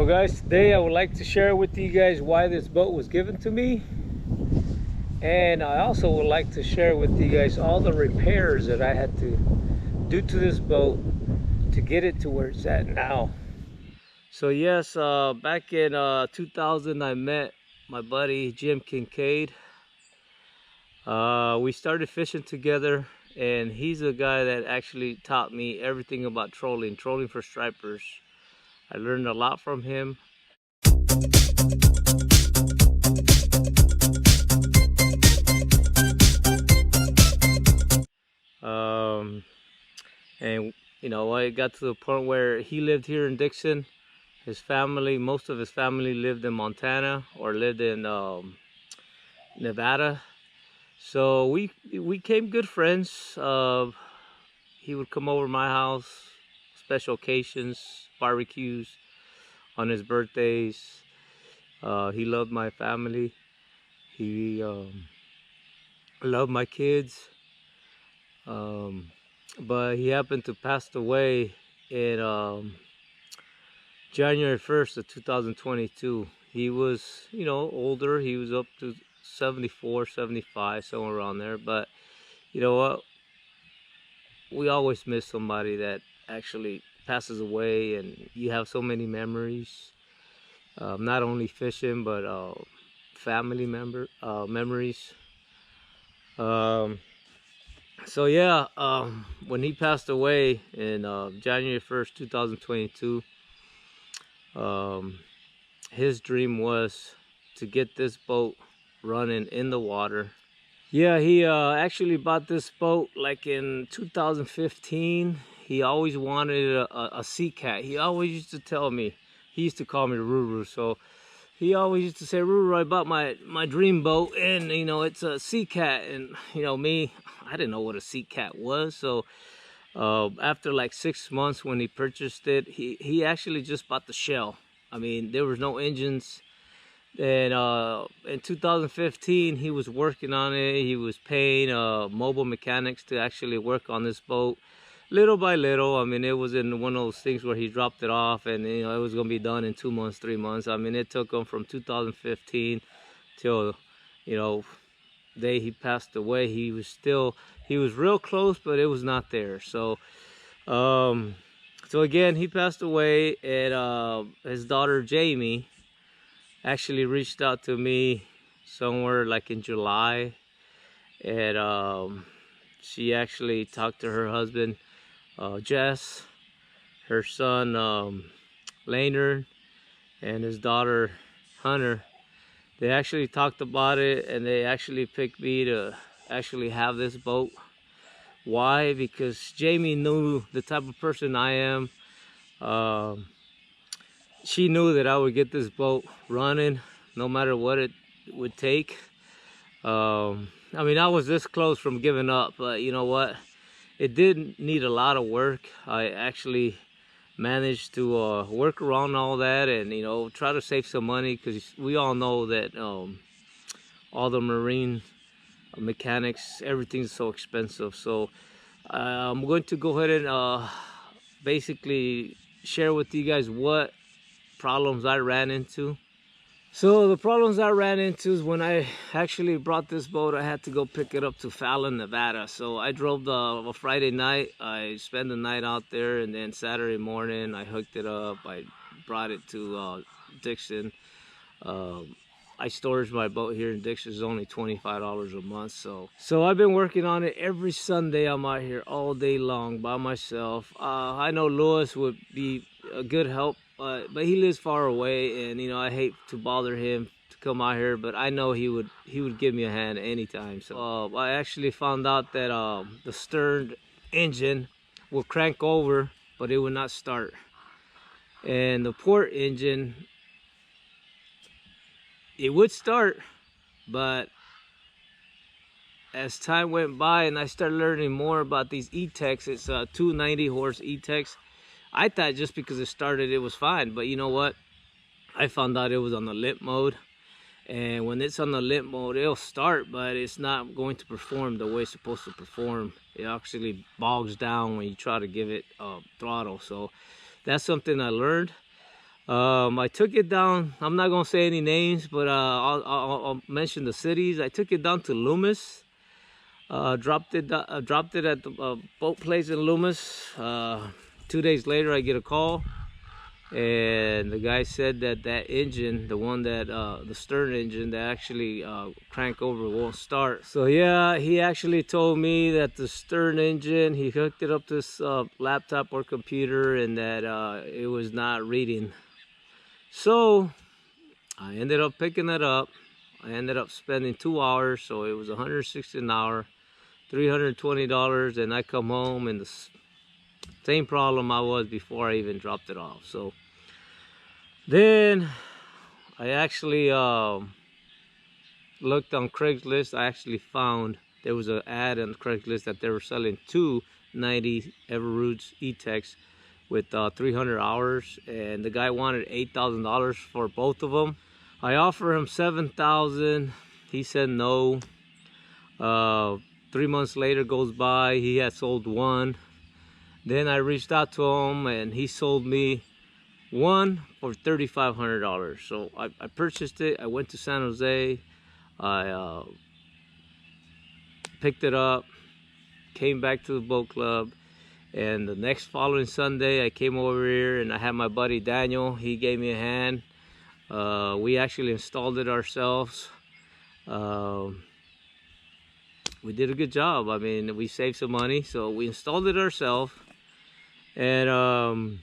So guys, today I would like to share with you guys why this boat was given to me, and I also would like to share with you guys all the repairs that I had to do to this boat to get it to where it's at now. So yes, back in 2000 I met my buddy Jim Kincaid. We started fishing together, and he's the guy that actually taught me everything about trolling for stripers. I learned a lot from him. And you know, I got to the point where he lived here in Dixon. His family, most of his family lived in Montana or lived in Nevada. So we became good friends. He would come over to my house, special occasions, barbecues, on his birthdays. He loved my family. He loved my kids. But he happened to pass away in January 1st of 2022. He was, you know, older. He was up to 74, 75, somewhere around there. But you know what? We always miss somebody that actually passes away, and you have so many memories. Not only fishing, but family memories. So yeah, when he passed away in January 1st, 2022, his dream was to get this boat running in the water. Yeah, he actually bought this boat like in 2015. He always wanted a sea cat. He always used to tell me, he used to call me Ruru, so he always used to say, Ruru, I bought my dream boat, and you know, it's a sea cat. And you know me, I didn't know what a sea cat was. So after like 6 months when he purchased it, he actually just bought the shell. I mean, there was no engines. And in 2015 he was working on it. He was paying mobile mechanics to actually work on this boat little by little. I mean, it was in one of those things where he dropped it off, and you know, it was gonna be done in 2 months, 3 months. I mean, it took him from 2015 till, you know, day he passed away. He was real close, but it was not there. So so again, he passed away, and his daughter Jamie actually reached out to me somewhere like in July, and she actually talked to her husband Jess, her son Laner, and his daughter Hunter. They actually talked about it, and they actually picked me to actually have this boat. Why? Because Jamie knew the type of person I am. She knew that I would get this boat running no matter what it would take. I mean, I was this close from giving up, but you know what? It did need a lot of work. I actually managed to work around all that, and you know, try to save some money, because we all know that all the marine mechanics, everything's so expensive. So I'm going to go ahead and basically share with you guys what problems I ran into. So the problems I ran into is when I actually brought this boat, I had to go pick it up to Fallon, Nevada. So I drove a Friday night. I spent the night out there, and then Saturday morning I hooked it up. I brought it to Dixon. I storage my boat here in Dixon is only $25 a month. So I've been working on it every Sunday. I'm out here all day long by myself. I know Lewis would be a good help, but he lives far away, and you know, I hate to bother him to come out here, but I know he would give me a hand anytime. So I actually found out that the stern engine will crank over, but it would not start, and the port engine, it would start, but as time went by and I started learning more about these E-Techs, it's 290 horse E-Techs. I thought just because it started it was fine, but you know what? I found out it was on the limp mode, and when it's on the limp mode, it'll start, but it's not going to perform the way it's supposed to perform. It actually bogs down when you try to give it throttle. So that's something I learned. I took it down. I'm not gonna say any names, but I'll mention the cities. I took it down to Loomis. Dropped it at the boat place in Loomis. 2 days later, I get a call, and the guy said that that engine, the one that the stern engine that actually crank over, won't start. So yeah, he actually told me that the stern engine, he hooked it up to this laptop or computer, and that it was not reading. So I ended up picking it up. I ended up spending 2 hours, so it was $160 an hour, $320, and I come home and the same problem I was before I even dropped it off. So then I actually looked on Craigslist. I actually found there was an ad on Craigslist that they were selling 290 Everroots E-Techs with 300 hours, and the guy wanted $8,000 for both of them. I offered him $7,000. He said no. 3 months later goes by, he had sold one. Then I reached out to him, and he sold me one for $3,500. So I purchased it. I went to San Jose. I picked it up, came back to the boat club, and the next following Sunday I came over here and I had my buddy Daniel. He gave me a hand. We actually installed it ourselves. We did a good job. I mean, we saved some money, so we installed it ourselves. And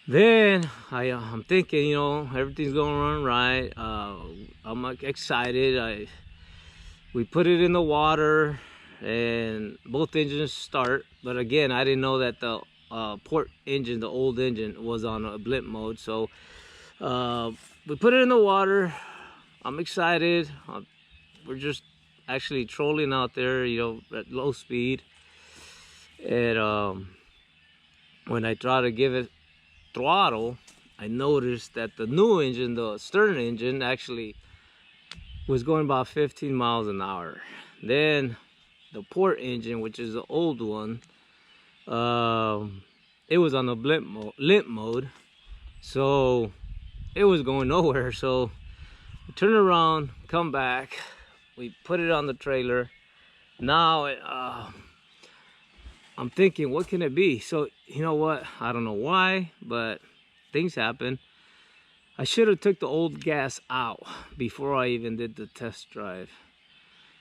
then I'm thinking, you know, everything's going to run right. I'm excited. We put it in the water, and both engines start. But again, I didn't know that the port engine, the old engine, was on a blimp mode. So we put it in the water. I'm excited. We're just actually trolling out there, you know, at low speed. And when I try to give it throttle, I noticed that the new engine, the stern engine, actually was going about 15 miles an hour. Then the port engine, which is the old one, it was on the limp mode, so it was going nowhere. So we turn around, come back, we put it on the trailer. Now I'm thinking, what can it be? So you know what, I don't know why, but things happen. I should have took the old gas out before I even did the test drive.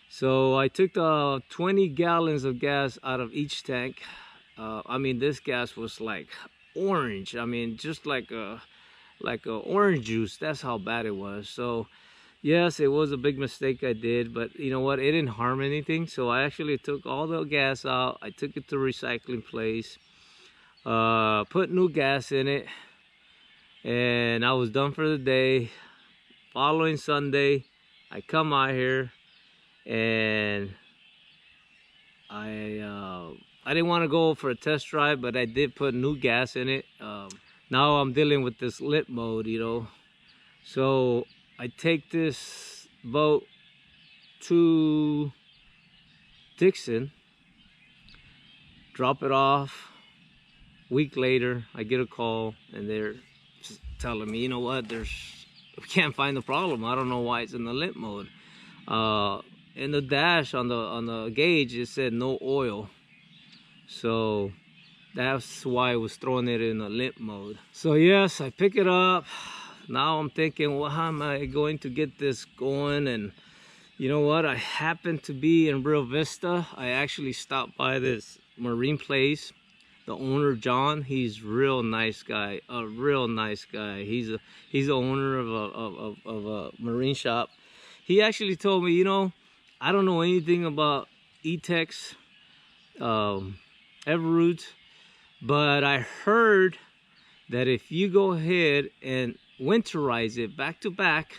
So I took the 20 gallons of gas out of each tank. I mean, this gas was like orange. I mean, just like a orange juice. That's how bad it was. So yes, it was a big mistake I did, but you know what? It didn't harm anything. So I actually took all the gas out. I took it to a recycling place, put new gas in it, and I was done for the day. Following Sunday, I come out here, and I didn't want to go for a test drive, but I did put new gas in it. Now I'm dealing with this lit mode, you know. So I take this boat to Dixon, drop it off. Week later, I get a call, and they're just telling me, you know what, we can't find the problem. I don't know why it's in the limp mode. In the dash on the gauge, it said no oil. So that's why I was throwing it in a limp mode. So yes, I pick it up. Now I'm thinking, well, how am I going to get this going? And you know what? I happen to be in Rio Vista. I actually stopped by this marine place. The owner, John, he's real nice guy. A real nice guy. He's the owner of a marine shop. He actually told me, you know, I don't know anything about E-Techs, Everroots, but I heard that if you go ahead and winterize it back to back,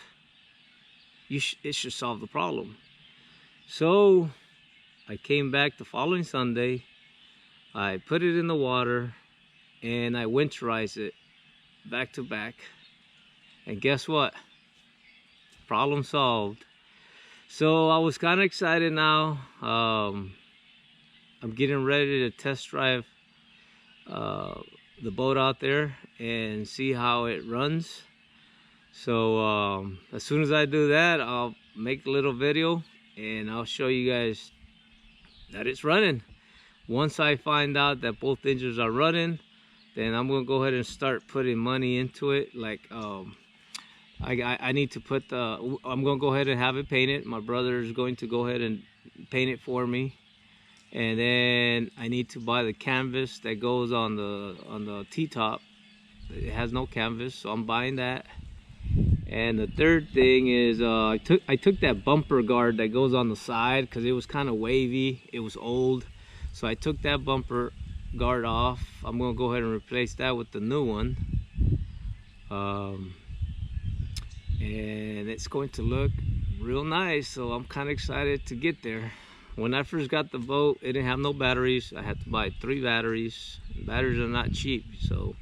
it should solve the problem. So I came back the following Sunday. I put it in the water and I winterized it back to back, and guess what? Problem solved. So I was kind of excited now. I'm getting ready to test drive the boat out there and see how it runs. So as soon as I do that, I'll make a little video and I'll show you guys that it's running. Once I find out that both engines are running, then I'm gonna go ahead and start putting money into it. Like I need to put I'm gonna go ahead and have it painted. My brother is going to go ahead and paint it for me, and then I need to buy the canvas that goes on the T-top. It has no canvas, so I'm buying that. And the third thing is I took that bumper guard that goes on the side because it was kind of wavy, it was old, so I took that bumper guard off. I'm gonna go ahead and replace that with the new one, and it's going to look real nice. So I'm kind of excited to get there. When I first got the boat, it didn't have no batteries. I had to buy 3 batteries. Batteries are not cheap. So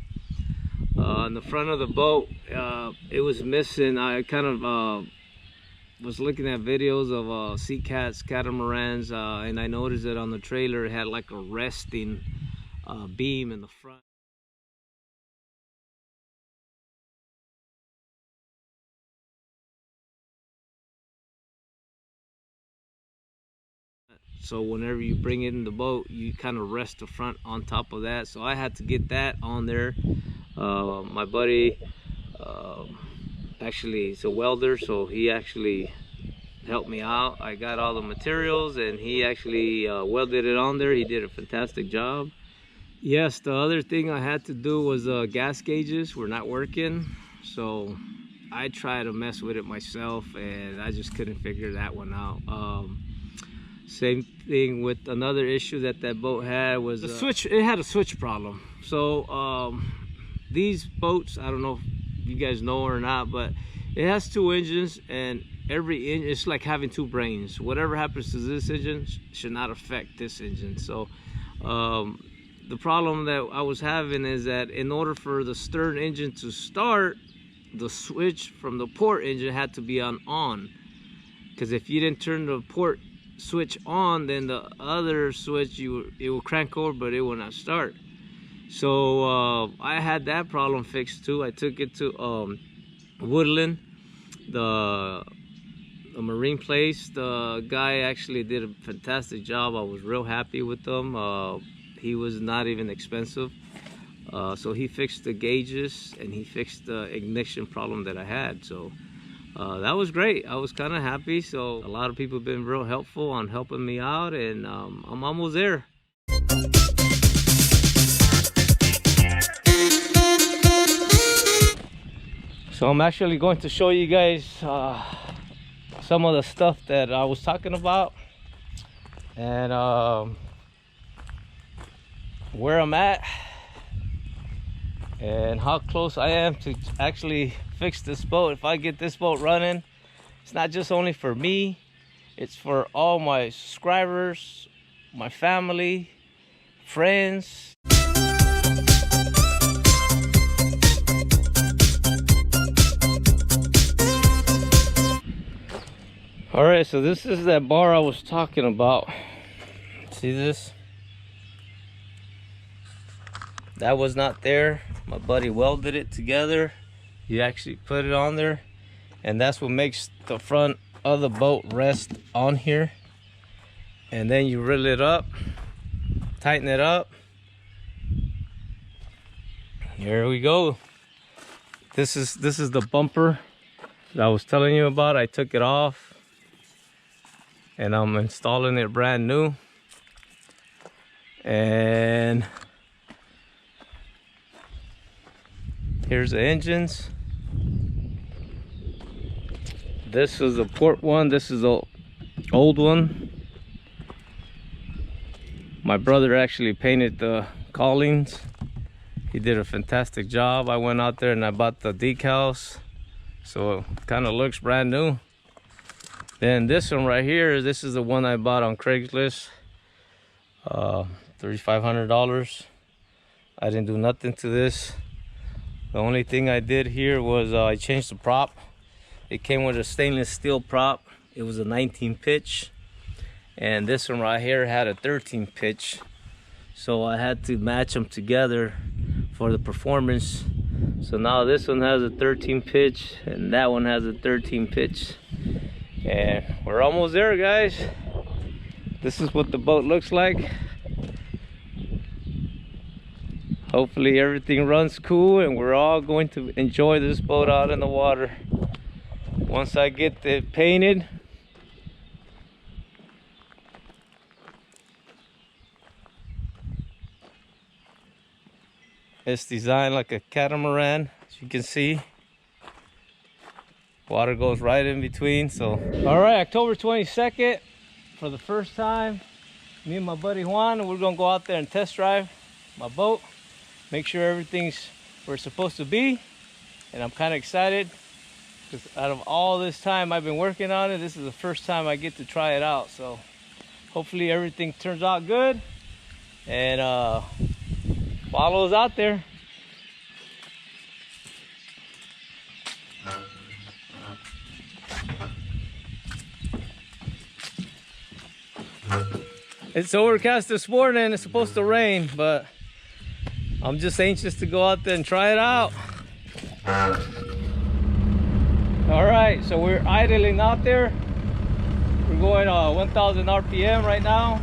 on the front of the boat, it was missing. I kind of was looking at videos of sea cats, catamarans, and I noticed that on the trailer it had like a resting beam in the front. So whenever you bring it in the boat, you kind of rest the front on top of that. So I had to get that on there. My buddy actually is a welder, so he actually helped me out. I got all the materials and he actually welded it on there. He did a fantastic job. Yes, the other thing I had to do was gas gauges were not working, so I tried to mess with it myself and I just couldn't figure that one out. Same thing with another issue that boat had was the switch. It had a switch problem. So these boats, I don't know if you guys know or not, but it has 2 engines, and every engine, it's like having 2 brains. Whatever happens to this engine should not affect this engine. So the problem that I was having is that in order for the stern engine to start, the switch from the port engine had to be on, because if you didn't turn the port switch on, then the other switch it will crank over, but it will not start. So I had that problem fixed too. I took it to Woodland, the marine place. The guy actually did a fantastic job. I was real happy with him. He was not even expensive. So he fixed the gauges and he fixed the ignition problem that I had. So that was great. I was kind of happy. So a lot of people have been real helpful on helping me out, and I'm almost there. So I'm actually going to show you guys some of the stuff that I was talking about, and where I'm at and how close I am to actually fix this boat. If I get this boat running, it's not just only for me, it's for all my subscribers, my family, friends. All right, so this is that bar I was talking about. See this? That was not there. My buddy welded it together. He actually put it on there, and that's what makes the front of the boat rest on here. And then you reel it up, tighten it up. Here we go. This is the bumper that I was telling you about. I took it off and I'm installing it brand new. And here's the engines. This is the port one. This is the old one. My brother actually painted the cowlings. He did a fantastic job. I went out there and I bought the decals, so it kind of looks brand new. Then this one right here, this is the one I bought on Craigslist, $3,500. I didn't do nothing to this. The only thing I did here was I changed the prop. It came with a stainless steel prop. It was a 19 pitch, and this one right here had a 13 pitch. So I had to match them together for the performance. So now this one has a 13 pitch and that one has a 13 pitch, and we're almost there, guys. This is what the boat looks like. Hopefully everything runs cool and we're all going to enjoy this boat out in the water. Once I get it painted, it's designed like a catamaran, as you can see. Water goes right in between. So all right, October 22nd, for the first time, me and my buddy Juan, we're gonna go out there and test drive my boat, make sure everything's where it's supposed to be. And I'm kind of excited because out of all this time I've been working on it, this is the first time I get to try it out. So hopefully everything turns out good and follow us out there. It's overcast this morning. It's supposed to rain, but I'm just anxious to go out there and try it out. All right, so we're idling out there. We're going 1,000 RPM right now.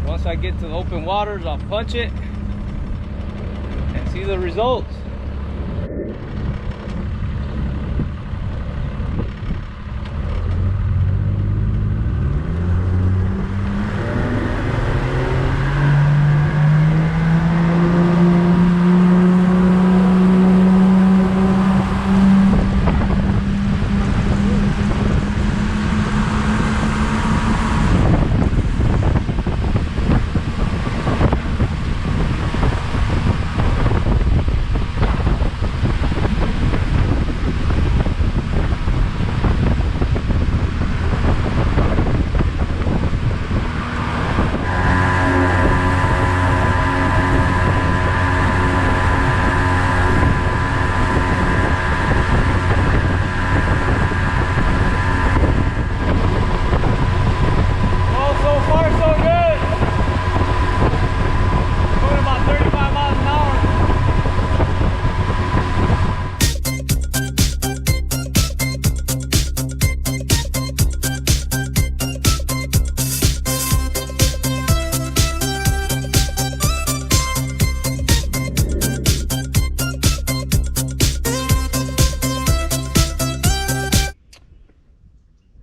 Once I get to the open waters, I'll punch it and see the results.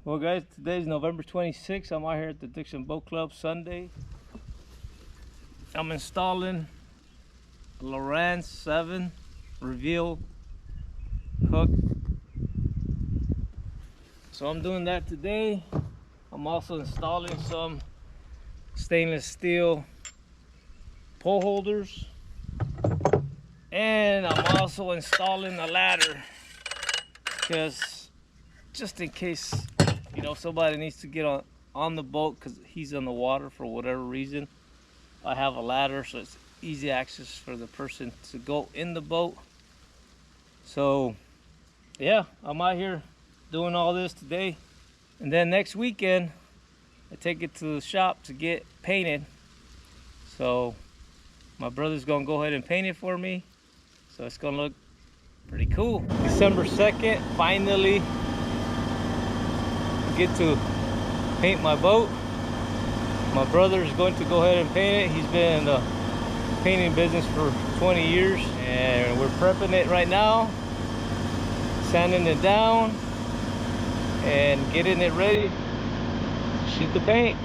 Well guys, today's November 26th. I'm out here at the Dixon Boat Club Sunday. I'm installing Lowrance 7 reveal hook. So I'm doing that today. I'm also installing some stainless steel pole holders. And I'm also installing a ladder because just in case, you know, somebody needs to get on the boat because he's on the water for whatever reason, I have a ladder so it's easy access for the person to go in the boat. So yeah, I'm out here doing all this today, and then next weekend I take it to the shop to get painted. So my brother's gonna go ahead and paint it for me, so it's gonna look pretty cool. December 2nd, finally get to paint my boat. My brother is going to go ahead and paint it. He's been in the painting business for 20 years, and we're prepping it right now, sanding it down and getting it ready to shoot the paint.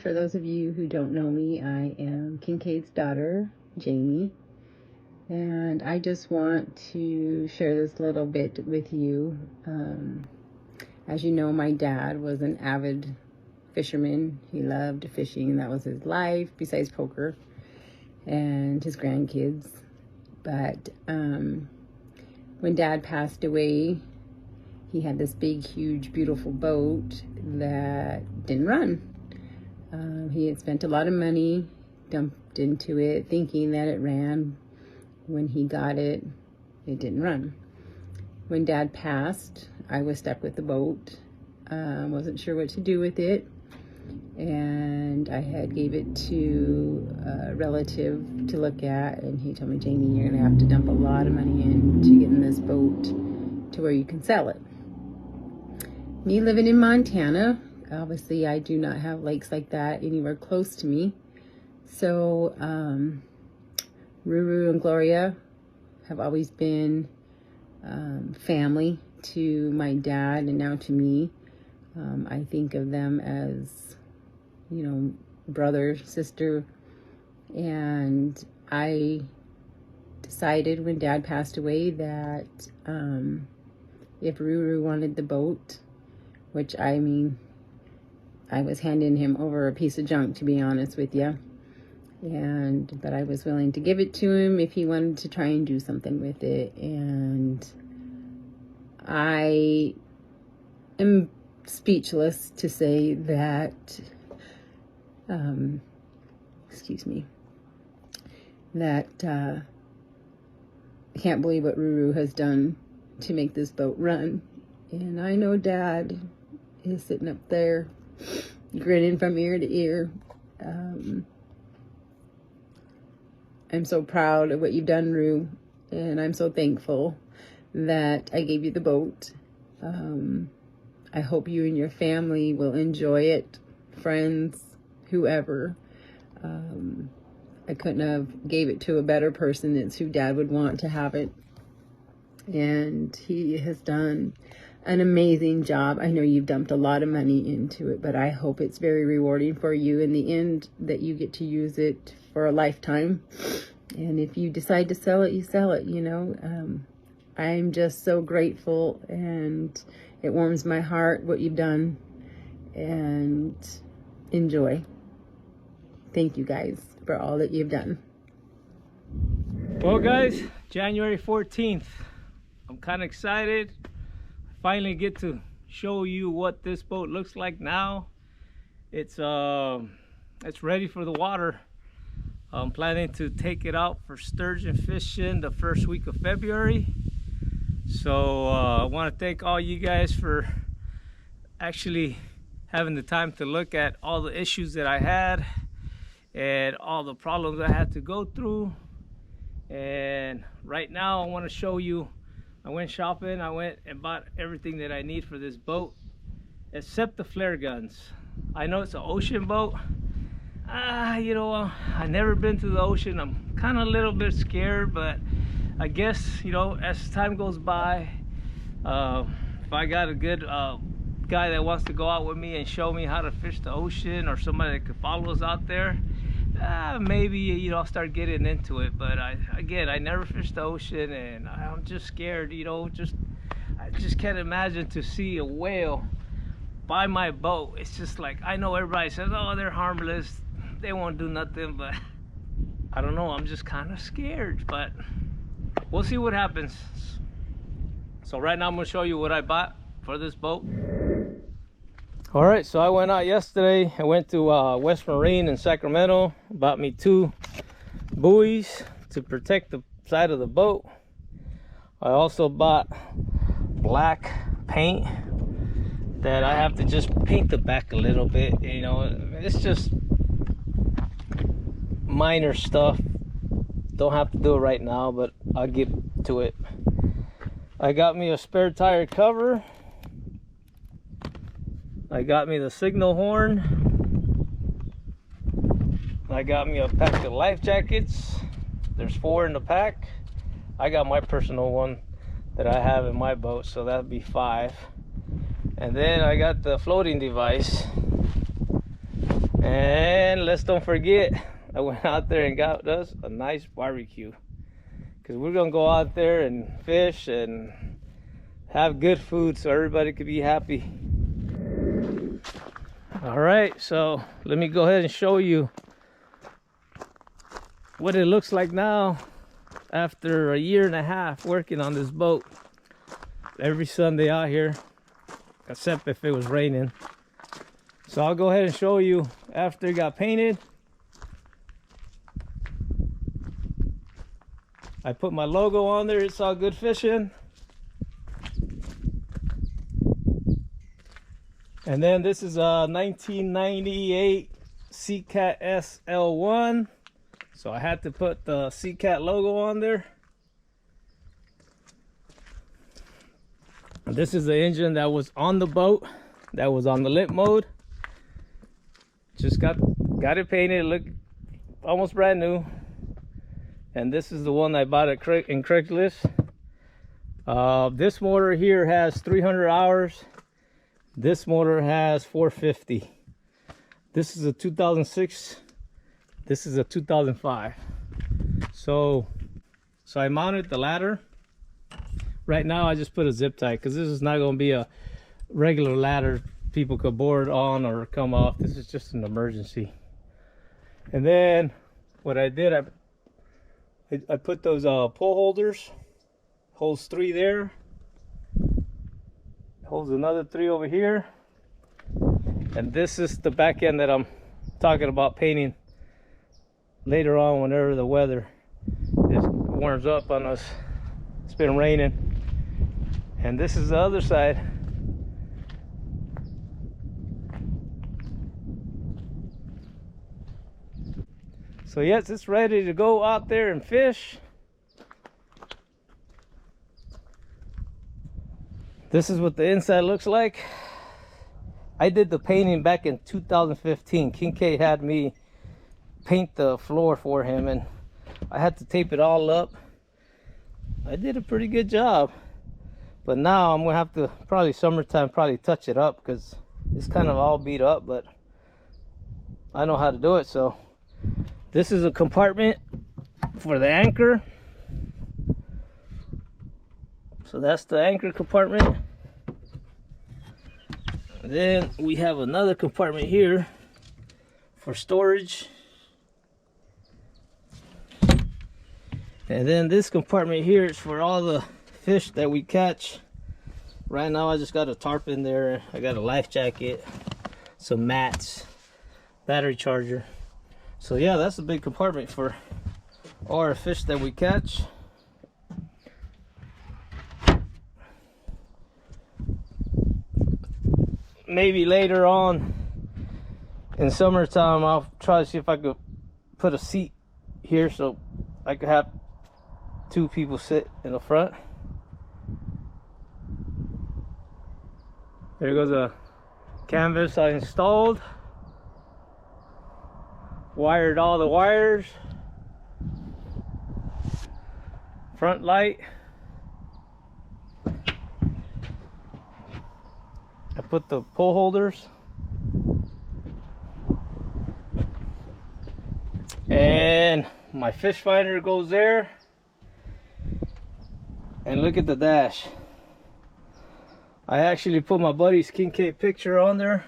For those of you who don't know me, I am Kincaid's daughter, Jamie, and I just want to share this little bit with you. As you know, my dad was an avid fisherman. He loved fishing. That was his life, besides poker and his grandkids. But when Dad passed away, he had this big, huge, beautiful boat that didn't run. He had spent a lot of money, dumped into it, thinking that it ran. When he got it, it didn't run. When Dad passed, I was stuck with the boat. Wasn't sure what to do with it. And I had gave it to a relative to look at, and he told me, Jamie, you're gonna have to dump a lot of money into getting this boat to where you can sell it. Me living in Montana, obviously I do not have lakes like that anywhere close to me. So Ruru and Gloria have always been family to my dad and now to me. I think of them as, you know, brother, sister. And I decided when Dad passed away that if Ruru wanted the boat, which I mean, I was handing him over a piece of junk, to be honest with you. But I was willing to give it to him if he wanted to try and do something with it. And I am speechless to say that, I can't believe what Ruru has done to make this boat run. And I know Dad is sitting up there grinning from ear to ear. I'm so proud of what you've done, Rue, and I'm so thankful that I gave you the boat. I hope you and your family will enjoy it, friends, whoever. I couldn't have gave it to a better person. It's who Dad would want to have it. And he has done an amazing job. I know you've dumped a lot of money into it, but I hope it's very rewarding for you in the end, that you get to use it for a lifetime. And if you decide to sell it, you sell it, you know. I'm just so grateful, and it warms my heart what you've done. And enjoy. Thank you guys for all that you've done. Well guys, January 14th. I'm kind of excited. I finally get to show you what this boat looks like now. It's ready for the water. I'm planning to take it out for sturgeon fishing the first week of February. So I want to thank all you guys for actually having the time to look at all the issues that I had and all the problems I had to go through. And right now I want to show you, I went shopping, I went and bought everything that I need for this boat except the flare guns. I know it's an ocean boat. You know, I've never been to the ocean. I'm kind of a little bit scared, but I guess, you know, as time goes by, if I got a good guy that wants to go out with me and show me how to fish the ocean, or somebody that could follow us out there, maybe, you know, I'll start getting into it. But I never fished the ocean, and I'm just scared, you know. I just can't imagine to see a whale by my boat. It's just like, I know everybody says, oh, they're harmless, they won't do nothing, but I don't know, I'm just kind of scared. But we'll see what happens. So right now I'm gonna show you what I bought for this boat. All right, so I went out yesterday. I went to West Marine in Sacramento, bought me 2 buoys to protect the side of the boat. I also bought black paint that I have to just paint the back a little bit. You know, it's just minor stuff. Don't have to do it right now, but I'll get to it. I got me a spare tire cover. I got me the signal horn. I got me a pack of life jackets. There's 4 in the pack. I got my personal one that I have in my boat, so that'd be 5. And then I got the floating device. And let's don't forget, I went out there and got us a nice barbecue, because we're gonna go out there and fish and have good food so everybody could be happy. All right, so let me go ahead and show you what it looks like now after a year and a half working on this boat. Every Sunday out here, except if it was raining. So I'll go ahead and show you after it got painted. I put my logo on there, It's All Good Fishing. And then this is a 1998 Seacat SL1. So I had to put the Seacat logo on there. And this is the engine that was on the boat, that was on the lit mode. Just got it painted, look almost brand new. And this is the one I bought at in Craigslist. This motor here has 300 hours. This motor has 450. This is a 2006. This is a 2005. So I mounted the ladder. Right now I just put a zip tie because this is not going to be a regular ladder people could board on or come off. This is just an emergency. And then what I did, I put those pole holders. Holds 3 there. Holds another 3 over here. And this is the back end that I'm talking about painting later on whenever the weather warms up on us. It's been raining. And this is the other side. So yes, it's ready to go out there and fish. This is what the inside looks like. I did the painting back in 2015. Kincaid had me paint the floor for him and I had to tape it all up. I did a pretty good job. But now I'm gonna have to, probably summertime, probably touch it up because it's kind of all beat up, but I know how to do it. So this is a compartment for the anchor. So that's the anchor compartment. Then we have another compartment here for storage. And then this compartment here is for all the fish that we catch. Right now I just got a tarp in there. I got a life jacket, some mats, battery charger. So yeah, that's a big compartment for all our fish that we catch. Maybe later on in summertime I'll try to see if I could put a seat here so I could have 2 people sit in the front. There goes a canvas I installed. Wired all the wires. Front light. I put the pole holders. And my fish finder goes there. And look at the dash. I actually put my buddy's Kincaid picture on there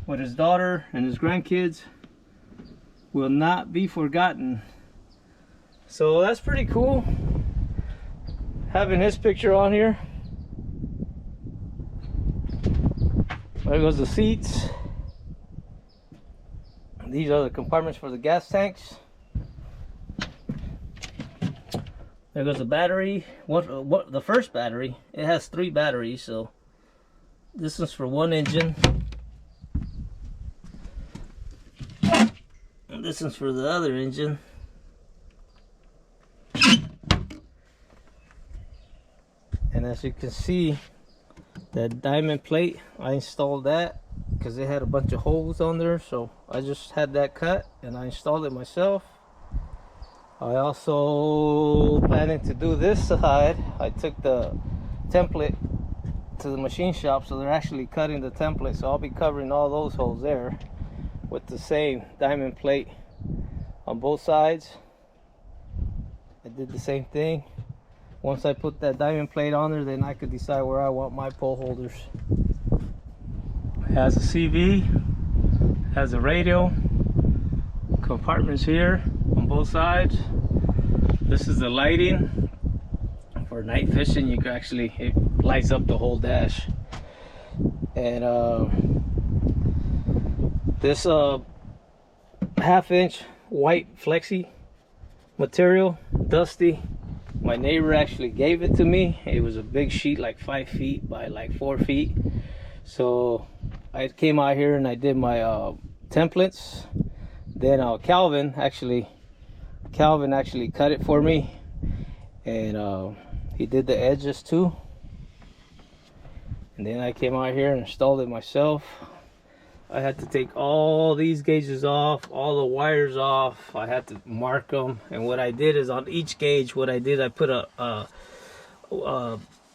with his daughter and his grandkids. Will not be forgotten. So that's pretty cool, having his picture on here. There goes the seats. These are the compartments for the gas tanks. There goes the battery. What the first battery? It has 3 batteries, so this is for 1 engine. And this is for the other engine. And as you can see, that diamond plate, I installed that because it had a bunch of holes on there, so I just had that cut and I installed it myself. I also planning to do this side. I took the template to the machine shop, so they're actually cutting the template, so I'll be covering all those holes there. with the same diamond plate on both sides. I did the same thing. Once I put that diamond plate on there, then I could decide where I want my pole holders. It has a CV, has a radio, compartments here on both sides. This is the lighting. For night fishing, you can actually, it lights up the whole dash. And this half-inch white flexi material, Dusty, my neighbor actually gave it to me. It was a big sheet, like 5 feet by like 4 feet. So I came out here and I did my templates. Then Calvin actually cut it for me, and he did the edges too. And then I came out here and installed it myself. I had to take all these gauges off, all the wires off. I had to mark them. And what I did is on each gauge, I put a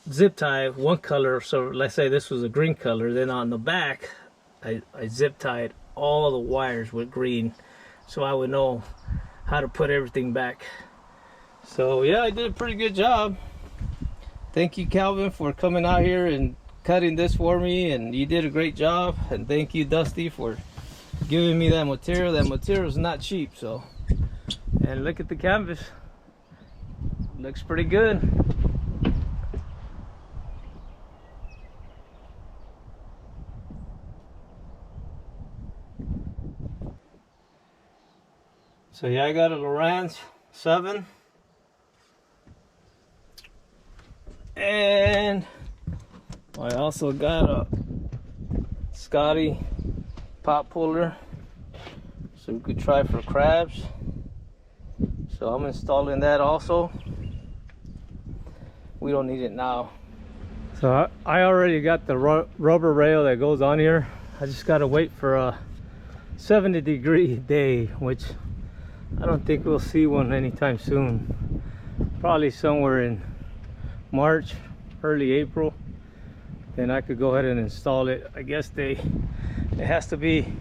zip tie, one color. So let's say this was a green color. Then on the back, I zip tied all the wires with green, so I would know how to put everything back. So yeah, I did a pretty good job. Thank you, Calvin, for coming out here and cutting this for me, and you did a great job. And thank you, Dusty, for giving me that material. That material is not cheap. So, and look at the canvas, looks pretty good. So yeah, I got a Lowrance 7, and I also got a Scotty pop puller, so we could try for crabs. So I'm installing that also. We don't need it now. So I already got the rubber rail that goes on here. I just gotta wait for a 70-degree day, which I don't think we'll see one anytime soon. Probably somewhere in March, early April. Then I could go ahead and install it. I guess it has to be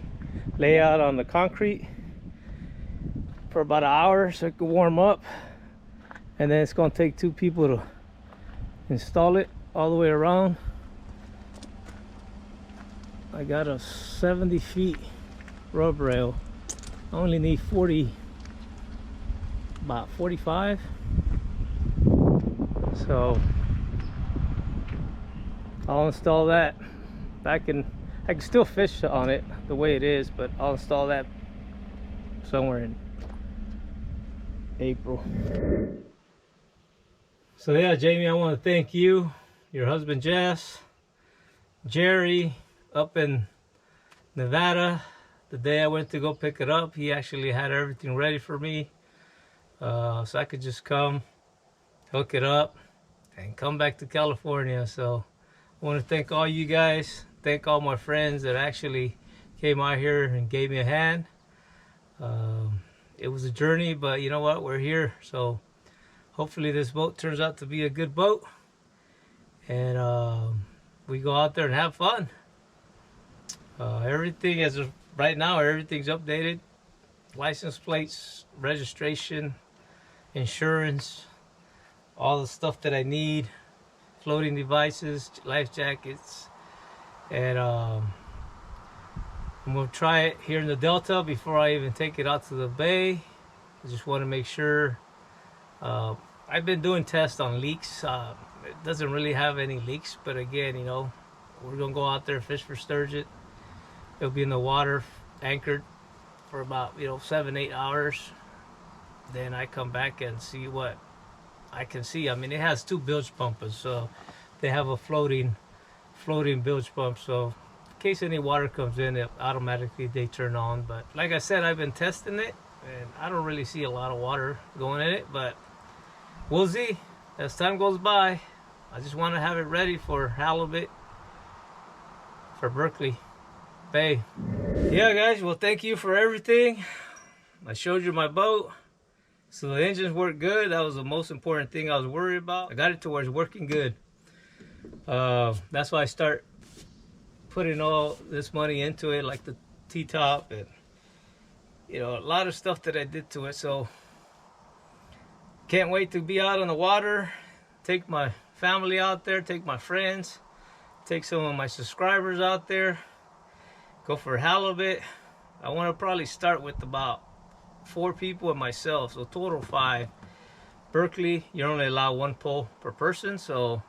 laid out on the concrete for about an hour so it can warm up, and then it's going to take 2 people to install it all the way around. I got a 70 feet rub rail. I only need about 45. So I'll install that. I can still fish on it the way it is, but I'll install that somewhere in April. So yeah, Jamie, I want to thank you, your husband Jess, Jerry up in Nevada. The day I went to go pick it up, he actually had everything ready for me, so I could just come, hook it up, and come back to California. So I want to thank all you guys, thank all my friends that actually came out here and gave me a hand. It was a journey, but you know what, we're here. So hopefully this boat turns out to be a good boat, and we go out there and have fun. Everything as of right now, everything's updated. License plates, registration, insurance, all the stuff that I need, floating devices, life jackets, and I'm gonna try it here in the Delta before I even take it out to the bay. I just want to make sure. I've been doing tests on leaks. It doesn't really have any leaks, but again, you know, we're gonna go out there, fish for sturgeon. It'll be in the water, anchored for about 7-8 hours. Then I come back and see what I can see. I mean, it has 2 bilge pumpers, so they have a floating bilge pump. So in case any water comes in, it automatically they turn on. But like I said, I've been testing it, and I don't really see a lot of water going in it. But we'll see as time goes by. I just want to have it ready for halibut for Berkeley Bay. Yeah, guys, well, thank you for everything. I showed you my boat, so the engines work good. That was the most important thing I was worried about. I got it to where it's working good. That's why I start putting all this money into it, like the T-top and you know, a lot of stuff that I did to it. So can't wait to be out on the water, take my family out there, take my friends, take some of my subscribers out there, go for halibut. I want to probably start with about 4 people and myself, so total 5. Berkeley, you're only allowed 1 pole per person, so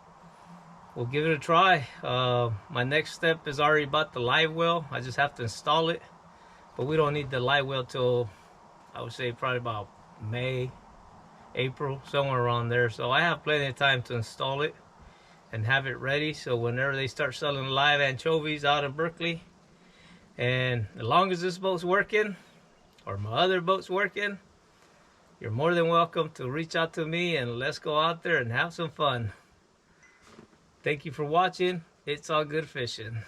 we'll give it a try. My next step is already about the live well. I just have to install it, but we don't need the live well till, I would say, probably about May, April, somewhere around there. So I have plenty of time to install it and have it ready, so whenever they start selling live anchovies out of Berkeley, and as long as this boat's working or my other boat's working, you're more than welcome to reach out to me and let's go out there and have some fun. Thank you for watching. It's all good fishing.